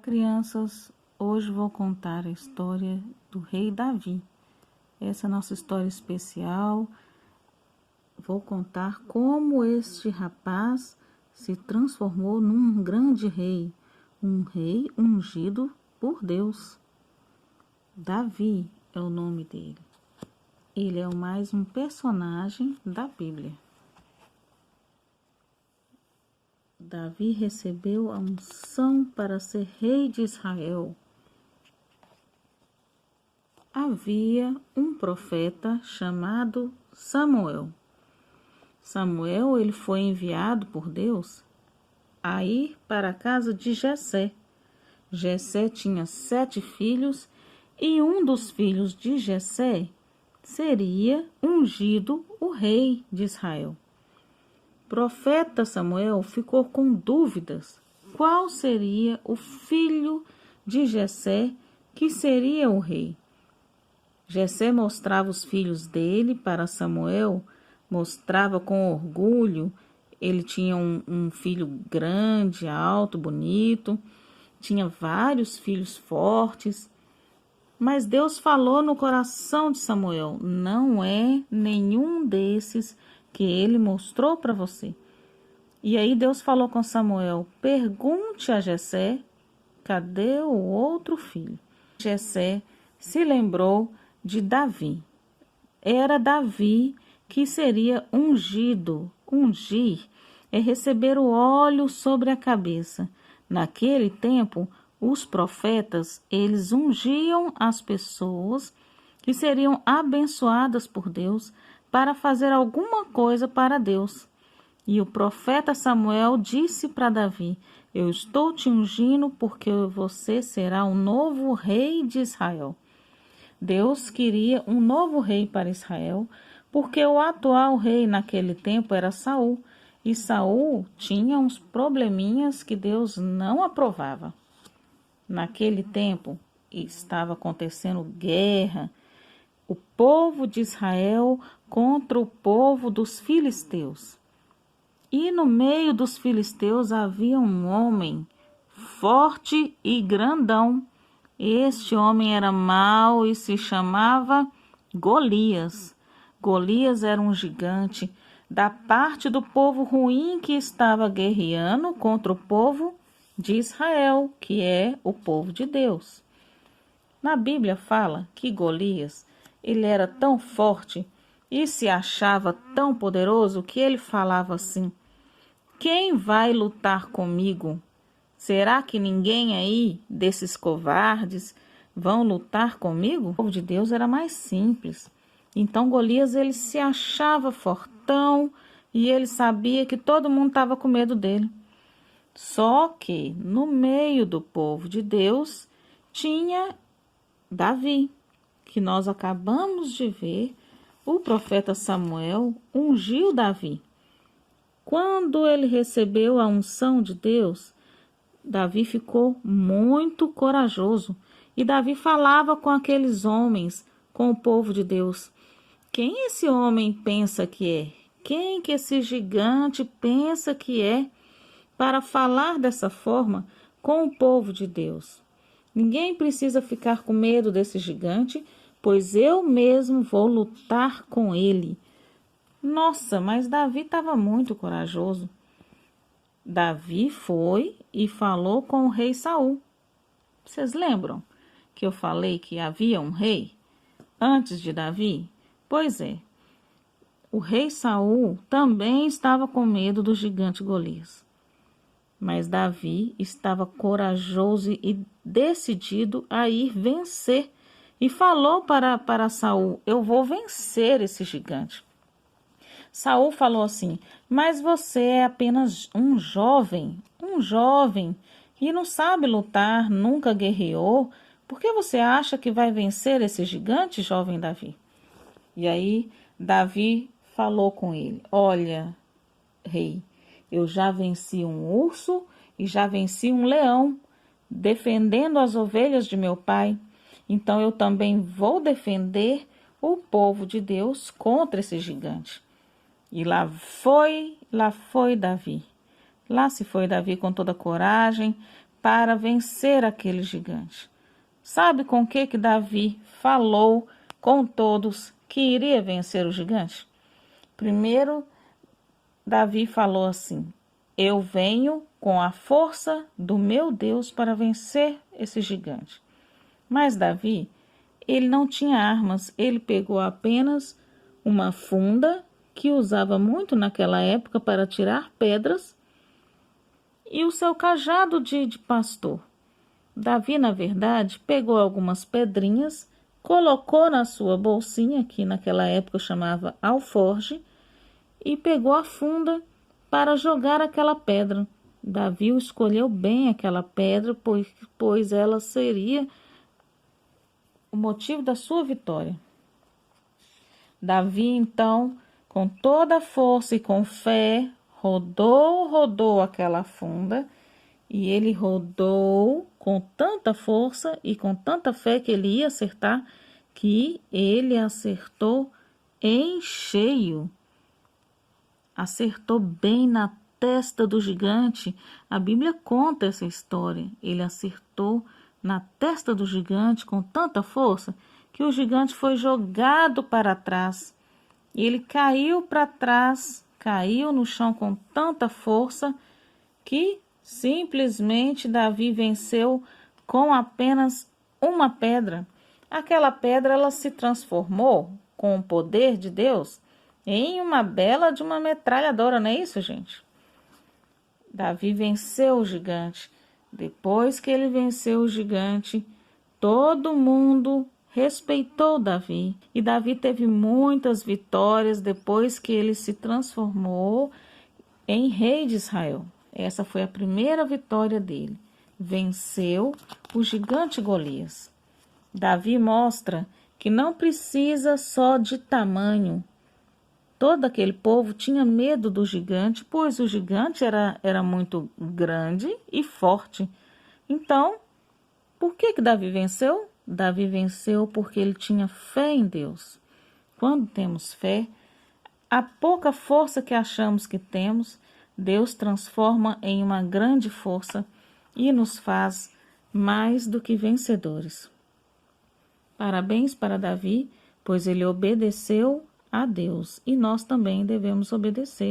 Crianças, hoje vou contar a história do rei Davi. Essa é a nossa história especial. Vou contar como este rapaz se transformou num grande rei, um rei ungido por Deus. Davi é o nome dele. Ele é mais um personagem da Bíblia. Davi recebeu a unção para ser rei de Israel. Havia um profeta chamado Samuel. Samuel, ele foi enviado por Deus a ir para a casa de Jessé. Jessé tinha 7 filhos e um dos filhos de Jessé seria ungido o rei de Israel. O profeta Samuel ficou com dúvidas qual seria o filho de Jessé que seria o rei. Jessé mostrava os filhos dele para Samuel, mostrava com orgulho. Ele tinha um filho grande, alto, bonito, tinha vários filhos fortes. Mas Deus falou no coração de Samuel: não é nenhum desses que ele mostrou para você. E aí Deus falou com Samuel: pergunte a Jessé, cadê o outro filho? Jessé se lembrou de Davi. Era Davi que seria ungido. Ungir é receber o óleo sobre a cabeça. Naquele tempo, os profetas, eles ungiam as pessoas que seriam abençoadas por Deus para fazer alguma coisa para Deus. E o profeta Samuel disse para Davi: eu estou te ungindo porque você será o novo rei de Israel. Deus queria um novo rei para Israel, porque o atual rei naquele tempo era Saul, e Saul tinha uns probleminhas que Deus não aprovava. Naquele tempo estava acontecendo guerra, o povo de Israel contra o povo dos filisteus. E no meio dos filisteus havia um homem forte e grandão. Este homem era mau e se chamava Golias. Golias era um gigante da parte do povo ruim que estava guerreando contra o povo de Israel, que é o povo de Deus. Na Bíblia fala que Golias, ele era tão forte e se achava tão poderoso que ele falava assim: quem vai lutar comigo? Será que ninguém aí desses covardes vão lutar comigo? O povo de Deus era mais simples. Então Golias, ele se achava fortão e ele sabia que todo mundo estava com medo dele. Só que no meio do povo de Deus tinha Davi, que nós acabamos de ver. O profeta Samuel ungiu Davi. Quando ele recebeu a unção de Deus, Davi ficou muito corajoso e Davi falava com aqueles homens, com o povo de Deus: quem esse homem pensa que é? Quem que esse gigante pensa que é para falar dessa forma com o povo de Deus? Ninguém precisa ficar com medo desse gigante, pois eu mesmo vou lutar com ele. Nossa, mas Davi estava muito corajoso. Davi foi e falou com o rei Saul. Vocês lembram que eu falei que havia um rei antes de Davi? Pois é, o rei Saul também estava com medo do gigante Golias. Mas Davi estava corajoso e decidido a ir vencer. E falou para Saul: eu vou vencer esse gigante. Saul falou assim: mas você é apenas um jovem, e não sabe lutar, nunca guerreou. Por que você acha que vai vencer esse gigante, jovem Davi? E aí Davi falou com ele: olha, rei, eu já venci um urso e já venci um leão, defendendo as ovelhas de meu pai. Então eu também vou defender o povo de Deus contra esse gigante. E lá foi Davi. Lá se foi Davi com toda coragem para vencer aquele gigante. Sabe com que Davi falou com todos que iria vencer o gigante? Primeiro, Davi falou assim: eu venho com a força do meu Deus para vencer esse gigante. Mas Davi, ele não tinha armas, ele pegou apenas uma funda que usava muito naquela época para tirar pedras e o seu cajado de pastor. Davi, na verdade, pegou algumas pedrinhas, colocou na sua bolsinha, que naquela época chamava alforge, e pegou a funda para jogar aquela pedra. Davi escolheu bem aquela pedra, pois ela seria o motivo da sua vitória. Davi, então, com toda a força e com fé, rodou aquela funda, e ele rodou com tanta força e com tanta fé que ele ia acertar, que ele acertou em cheio. Acertou bem na testa do gigante. A Bíblia conta essa história. Ele acertou na testa do gigante com tanta força que o gigante foi jogado para trás. E ele caiu para trás, caiu no chão com tanta força que simplesmente Davi venceu com apenas uma pedra. Aquela pedra ela se transformou com o poder de Deus em uma bela de uma metralhadora, não é isso, gente? Davi venceu o gigante. Depois que ele venceu o gigante, todo mundo respeitou Davi. E Davi teve muitas vitórias depois que ele se transformou em rei de Israel. Essa foi a primeira vitória dele. Venceu o gigante Golias. Davi mostra que não precisa só de tamanho. Todo aquele povo tinha medo do gigante, pois o gigante era muito grande e forte. Então, por que Davi venceu? Davi venceu porque ele tinha fé em Deus. Quando temos fé, a pouca força que achamos que temos, Deus transforma em uma grande força e nos faz mais do que vencedores. Parabéns para Davi, pois ele obedeceu a Deus e nós também devemos obedecer.